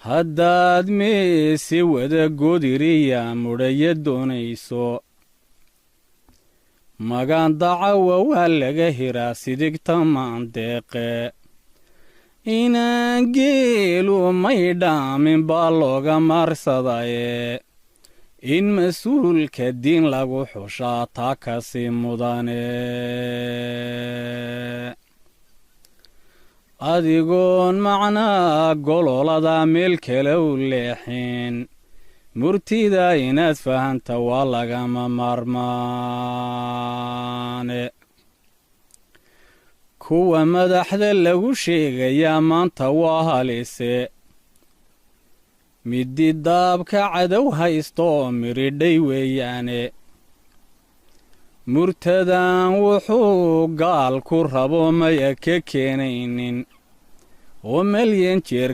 haddaad meesi wada godiriya mudhaya doonayso magaan dacawa waa laga hiraa sidigta maandeeqe inaan geelu may dhaamin baa looga maarsadaye in mas-uulka diin lagu xushaa taa kasi mudane adigoon macnaa gololada meel kale u leexin murtida inaad fahanta waa lagama maarmaane kuwa madaxda lagu sheegayaa maanta waa halise middi daabka cadow haysto miridhay weeyaane murtadan wuxuu gaal ku rabo maya ka keenaynin oo malyan jeer